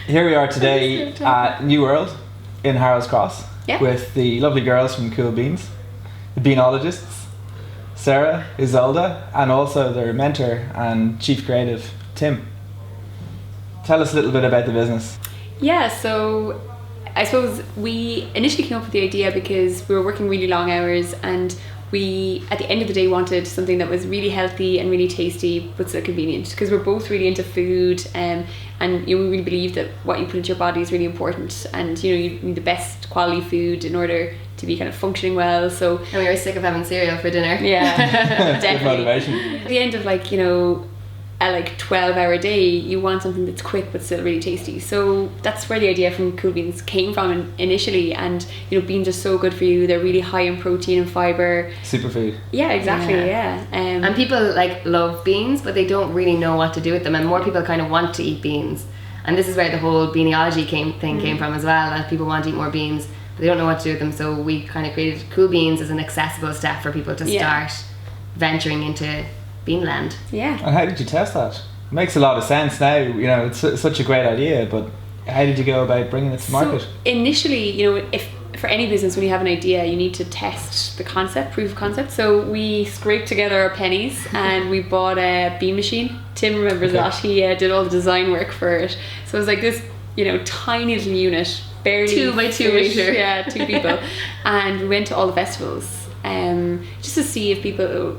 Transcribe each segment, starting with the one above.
Here we are today at New World in Harold's Cross with the lovely girls from Cool Beans, the beanologists, Sarah, Isolde, and also their mentor and chief creative, Tim. Tell us a little bit about the business. Yeah, so I suppose we initially came up with the idea because we were working really long hours, and we, at the end of the day, wanted something that was really healthy and really tasty but still convenient, because we're both really into food, and we really believe that what you put into your body is really important, and you need the best quality food in order to be kind of functioning well. So, and we were sick of having cereal for dinner. Yeah, definitely. Motivation. At the end of a 12-hour day, you want something that's quick but still really tasty. So that's where the idea from Cool Beans came from initially. And beans are so good for you. They're really high in protein and fiber. Superfood. Yeah, exactly. Yeah. And people love beans, but they don't really know what to do with them. And more people kind of want to eat beans. And this is where the whole beanology thing came from as well. That people want to eat more beans, but they don't know what to do with them. So we kind of created Cool Beans as an accessible step for people to start venturing into Beanland. Yeah. And how did you test that? It makes a lot of sense now. It's such a great idea, but how did you go about bringing it to market? So initially, if for any business, when you have an idea, you need to test the concept, proof of concept. So we scraped together our pennies and we bought a bean machine. Tim remembers that. He did all the design work for it. So it was like this, tiny little unit, barely 2 by 2 meter. Yeah, 2 people. And we went to all the festivals just to see if people,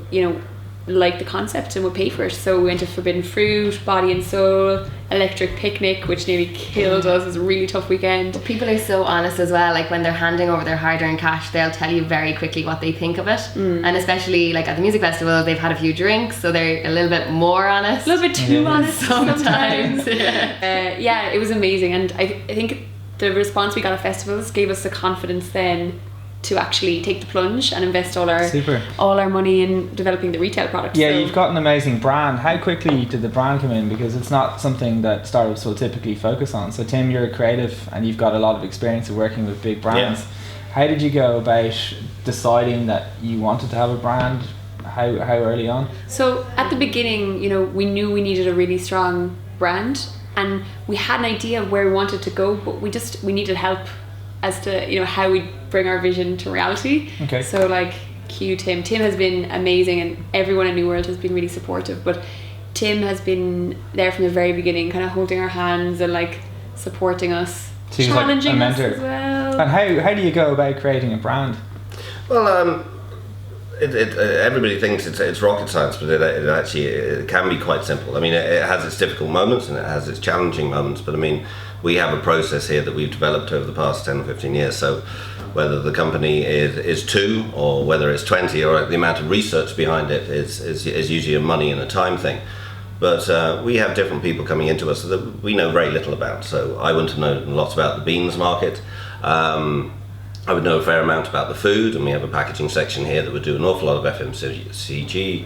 like the concept and would pay for it. So we went to Forbidden Fruit, Body and Soul, Electric Picnic, which nearly killed us. It was a really tough weekend. People are so honest as well. When they're handing over their hard-earned cash, they'll tell you very quickly what they think of it. And especially at the music festival, they've had a few drinks, so they're a little bit more honest. A little bit too honest sometimes. Yeah, it was amazing, and I think the response we got at festivals gave us the confidence then to actually take the plunge and invest all our money in developing the retail product. Yeah, so you've got an amazing brand. How quickly did the brand come in? Because it's not something that startups will typically focus on. So Tim, you're a creative and you've got a lot of experience of working with big brands. Yeah. How did you go about deciding that you wanted to have a brand? How early on? So at the beginning, we knew we needed a really strong brand, and we had an idea of where we wanted to go, but we needed help as to how we bring our vision to reality. Okay. So cue Tim. Tim has been amazing, and everyone at New World has been really supportive. But Tim has been there from the very beginning, kind of holding our hands and supporting us, so challenging us as well. And how do you go about creating a brand? Well, everybody thinks it's rocket science, but it can be quite simple. I mean, it has its difficult moments and it has its challenging moments, but I mean, we have a process here that we've developed over the past 10 or 15 years. So whether the company is 2 or whether it's 20, or the amount of research behind it is usually a money and a time thing. But we have different people coming into us that we know very little about. So I wouldn't have known lots about the beans market. I would know a fair amount about the food, and we have a packaging section here that would do an awful lot of FMCG.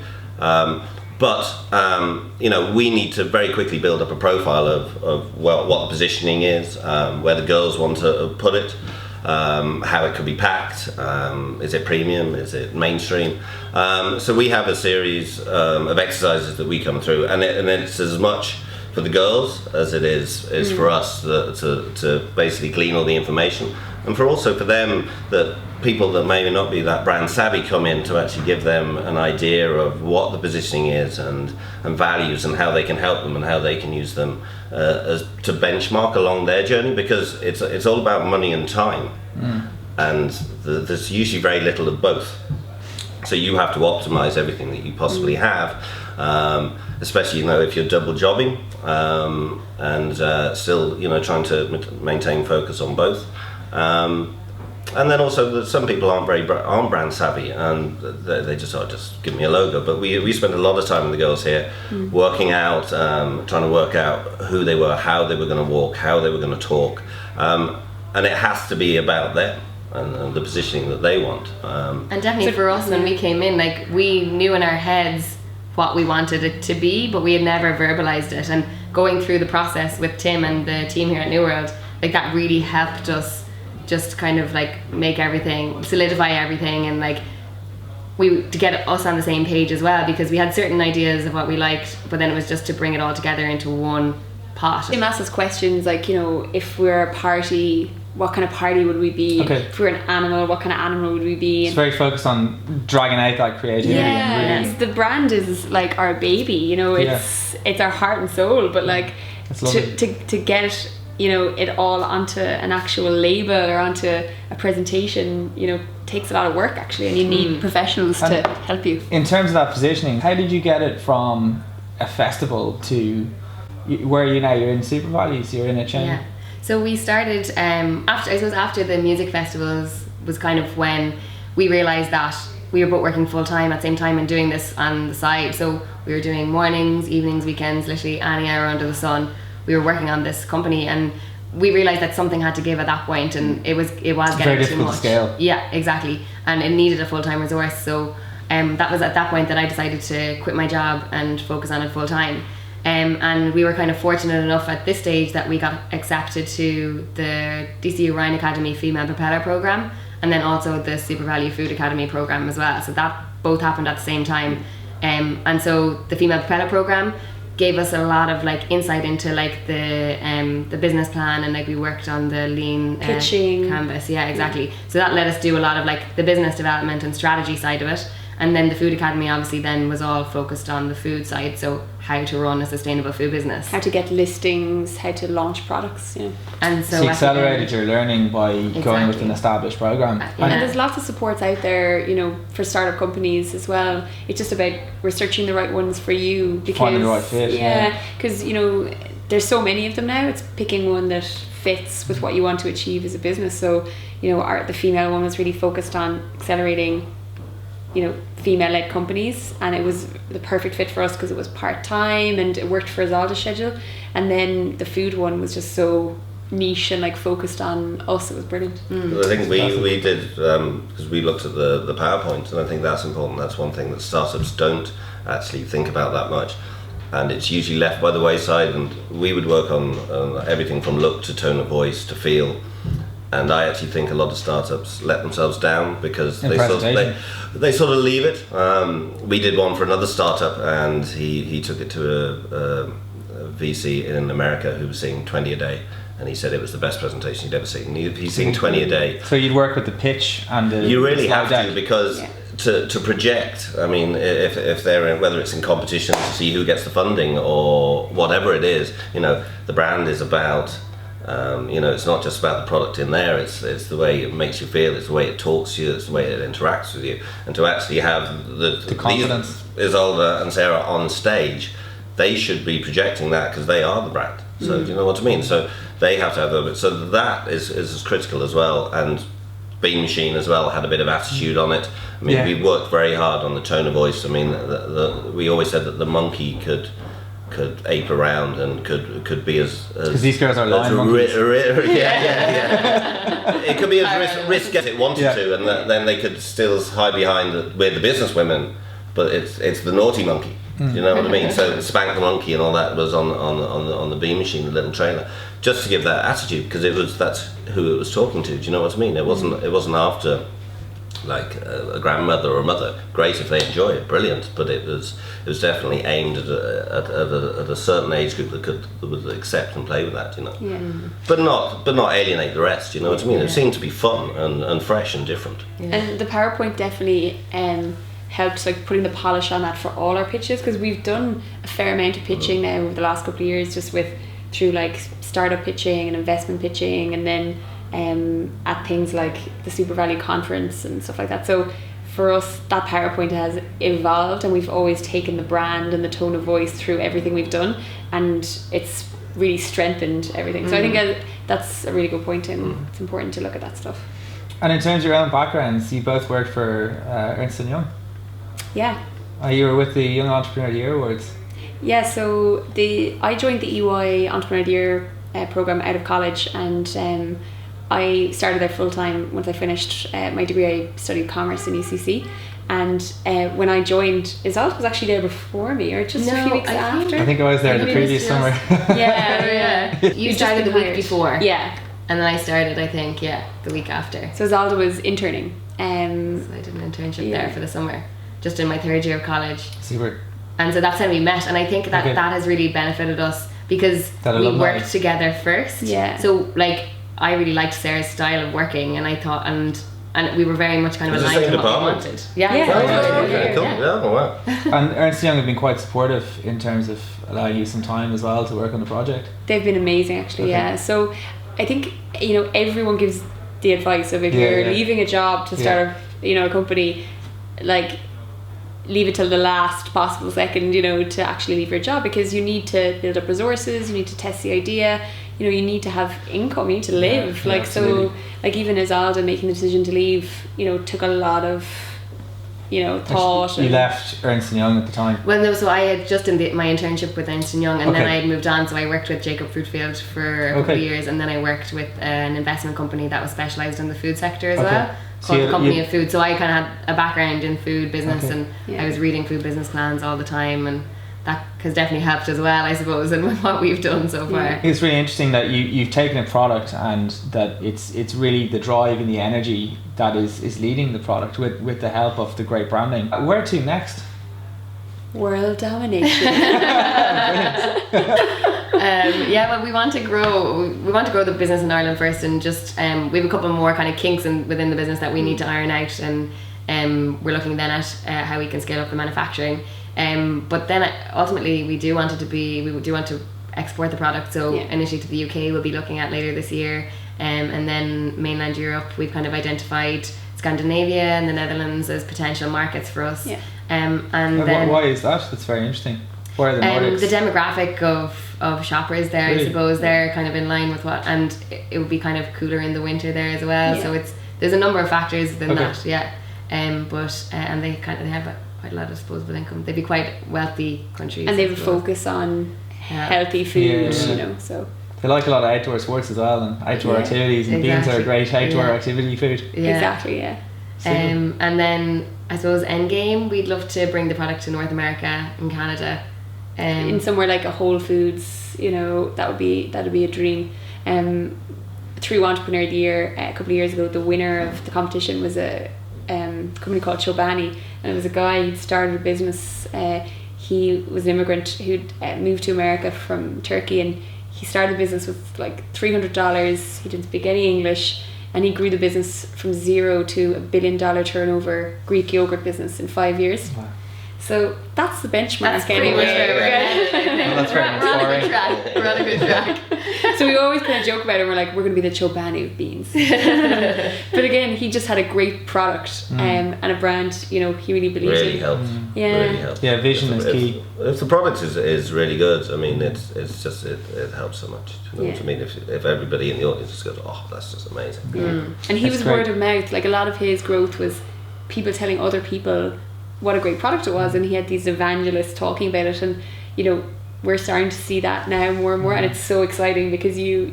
But we need to very quickly build up a profile of what the positioning is, where the girls want to put it, how it could be packed, is it premium, is it mainstream. So we have a series of exercises that we come through, and it's as much for the girls as it is for us to basically glean all the information, and for them, that people that maybe not be that brand savvy come in to actually give them an idea of what the positioning is and values, and how they can help them and how they can use them as to benchmark along their journey, because it's all about money and time, and there's usually very little of both. So you have to optimize everything that you possibly have, especially if you're double jobbing and still trying to maintain focus on both. And then also some people aren't brand savvy, and they just give me a logo. But we spent a lot of time with the girls here working out, trying to work out who they were, how they were going to walk, how they were going to talk, and it has to be about them and the positioning that they want. And definitely for us, when we came in, we knew in our heads what we wanted it to be, but we had never verbalized it. And going through the process with Tim and the team here at New World, that really helped us just kind of make everything, solidify everything, and to get us on the same page as well, because we had certain ideas of what we liked, but then it was just to bring it all together into one pot. They ask us questions like, if we're a party, what kind of party would we be? Okay. If we're an animal, what kind of animal would we be? It's very focused on dragging out that creativity. Yeah, And really, the brand is like our baby, it's our heart and soul, but like to get it all onto an actual label or onto a presentation, takes a lot of work actually, and you need professionals to help you. In terms of that positioning, how did you get it from a festival to where are you now? You're in Super Value, so you're in a chain. Yeah. So we started after the music festivals was kind of when we realised that we were both working full time at the same time and doing this on the side. So we were doing mornings, evenings, weekends, literally any hour under the sun. We were working on this company, and we realised that something had to give at that point, and it was getting very too difficult much. to scale. Yeah, exactly, and it needed a full time resource. So that was at that point that I decided to quit my job and focus on it full time. And we were kind of fortunate enough at this stage that we got accepted to the DCU Ryan Academy Female Propeller Programme, and then also the Super Value Food Academy Programme as well. So that both happened at the same time. And so the Female Propeller Programme gave us a lot of like insight into like the business plan, and like we worked on the lean pitching canvas. Yeah, exactly. So that let us do a lot of like the business development and strategy side of it. And then the Food Academy obviously then was all focused on the food side, so how to run a sustainable food business, how to get listings, how to launch products, And so you accelerated your learning by going with an established program. And there's lots of supports out there, for startup companies as well. It's just about researching the right ones for you, because finding the right fit. Yeah, because there's so many of them now. It's picking one that fits with what you want to achieve as a business. So the female one was really focused on accelerating female-led companies, and it was the perfect fit for us because it was part-time and it worked for Isolde's schedule. And then the food one was just so niche and like focused on us. It was brilliant. Well, I think we did because we looked at the PowerPoint, and I think that's important. That's one thing that startups don't actually think about that much, and it's usually left by the wayside. And we would work on everything from look to tone of voice to feel. And I actually think a lot of startups let themselves down because they sort of leave it. We did one for another startup, and he took it to a VC in America who was seeing 20 a day, and he said it was the best presentation he'd ever seen. He's seeing 20 a day. So you'd work with the pitch and the you really slide have to, because to project, I mean, if they're in, whether it's in competition to see who gets the funding or whatever it is, the brand is about. It's not just about the product in there, it's the way it makes you feel, it's the way it talks to you, it's the way it interacts with you. And to actually have the confidence, Isolde and Sarah on stage, they should be projecting that because they are the brand. So do you know what I mean? So they have to have a bit. So that is as critical as well. And Bean Machine as well had a bit of attitude on it. I mean, we worked very hard on the tone of voice. I mean, we always said that the monkey could ape around and could be as because these girls are lion monkeys. It could be as risky as it wanted to, and then they could still hide behind we're the business women, but it's the naughty monkey. You know what I mean? So Spank the Monkey and all that was on the Bean Machine, the little trailer, just to give that attitude, because that's who it was talking to. Do you know what I mean? It wasn't after like a grandmother or a mother. Great if they enjoy it, brilliant. But it was definitely aimed at a certain age group that would accept and play with that, But not alienate the rest. You know what I mean? It seemed to be fun and fresh and different. Yeah. And the PowerPoint definitely helped like putting the polish on that for all our pitches, because we've done a fair amount of pitching now over the last couple of years, just through like startup pitching and investment pitching, and then at things like the Super Value conference and stuff like that. So for us, that PowerPoint has evolved, and we've always taken the brand and the tone of voice through everything we've done, and it's really strengthened everything. So I think that's a really good point, and it's important to look at that stuff. And in terms of your own backgrounds, you both worked for Ernst & Young. Yeah. You were with the Young Entrepreneur of the Year Awards. Yeah, so I joined the EY Entrepreneur of the Year programme out of college, and I started there full time. Once I finished my degree, I studied commerce in UCC, and when I joined, Isolde was actually there before me, or just a few weeks after. I think I was there the previous summer. Yeah. You started the week before. Yeah. And then I started, I think, the week after. So Isolde was interning. So I did an internship there for the summer, just in my third year of college. Super. And so that's how we met, and I think that has really benefited us because we worked together first. Yeah. So like I really liked Sarah's style of working, and I thought and we were very much kind of aligned to what we wanted. Yeah. Cool. Yeah. Wow. And Ernst & Young have been quite supportive in terms of allowing you some time as well to work on the project. They've been amazing, actually. Yeah. So I think everyone gives the advice of if you're leaving a job to start a company, like leave it till the last possible second, to actually leave your job, because you need to build up resources, you need to test the idea, you need to have income, you need to live. So even Isolde making the decision to leave, took a lot of thought. You left Ernst & Young at the time. Well, no, so I had just done my internship with Ernst & Young, and then I had moved on, so I worked with Jacob Fruitfield for a couple of years, and then I worked with an investment company that was specialised in the food sector as well, called the Company of Food. So I kind of had a background in food business, and I was reading food business plans all the time, and that has definitely helped as well, I suppose, in what we've done so far. It's really interesting that you've taken a product and that it's really the drive and the energy that is leading the product with the help of the great branding. Where to next? World domination. Well, we want to grow the business in Ireland first, and just we have a couple more kind of kinks within the business that we need to iron out, and we're looking then at how we can scale up the manufacturing. But then ultimately we do want to export the product, so initially to the UK we'll be looking at later this year, and then mainland Europe we've kind of identified Scandinavia and the Netherlands as potential markets for us. And then why is that? That's very interesting. Why are the Nordics? The demographic of shoppers there, really? I suppose they're kind of in line with and it would be kind of cooler in the winter there as well, so there's a number of factors within that. And they have quite a lot of disposable income. They'd be quite wealthy countries, and they have a focus on healthy food, so they like a lot of outdoor sports as well, and outdoor activities, and beans are a great outdoor activity food. Exactly. And then I suppose end game, we'd love to bring the product to North America and Canada, in somewhere like a Whole Foods, that'd be a dream. Through Entrepreneur of the Year a couple of years ago, the winner of the competition was a company called Chobani, and it was a guy who'd started a business. He was an immigrant who'd moved to America from Turkey, and he started a business with like $300. He didn't speak any English, and he grew the business from zero to $1 billion turnover Greek yogurt business in 5 years. Wow. So that's the benchmark. That's pretty much where we're at. We're on a good track. So we always kind of joke about it. We're like, we're going to be the Chobani of beans. But again, he just had a great product and a brand. He really believed in. Really helped. Really helped. Yeah, vision is key. If the product is really good, I mean, it's just it helps so much. I mean, if everybody in the audience just goes, oh, that's just amazing. And he was word of mouth. Like a lot of his growth was people telling other people what a great product it was, and he had these evangelists talking about it, and we're starting to see that now more and more, and it's so exciting because you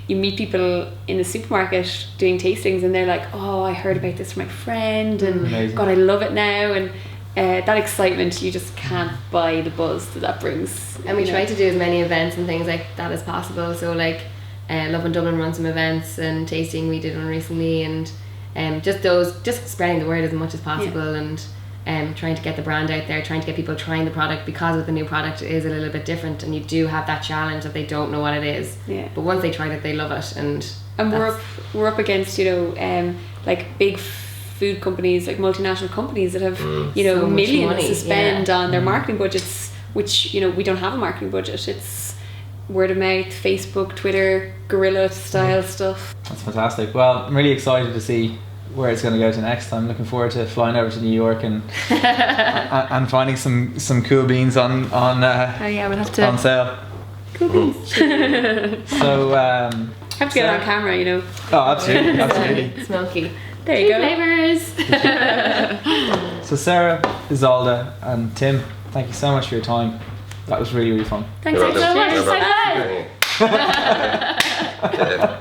meet people in the supermarket doing tastings, and they're like, oh, I heard about this from my friend, and amazing. God, I love it now, and that excitement, you just can't buy the buzz that brings. And we try to do as many events and things like that as possible, so like Love in Dublin runs some events, and tasting, we did one recently, and just spreading the word as much as possible, and trying to get the brand out there, trying to get people trying the product, because with the new product it is a little bit different, and you do have that challenge that they don't know what it is. But once they tried it, they love it, and we're up against like big food companies, like multinational companies that have so millions to spend on their marketing budgets, which we don't have a marketing budget. It's word of mouth, Facebook, Twitter, guerrilla style stuff. That's fantastic. Well, I'm really excited to see where it's going to go to next. I'm looking forward to flying over to New York and and finding some cool beans on we'll have to on sale. Cool beans. So have to get it on camera, Oh, absolutely. Smoky. There you go. Flavors. So Sarah, Isolde, and Tim, thank you so much for your time. That was really, really fun. Thanks so much. Bye.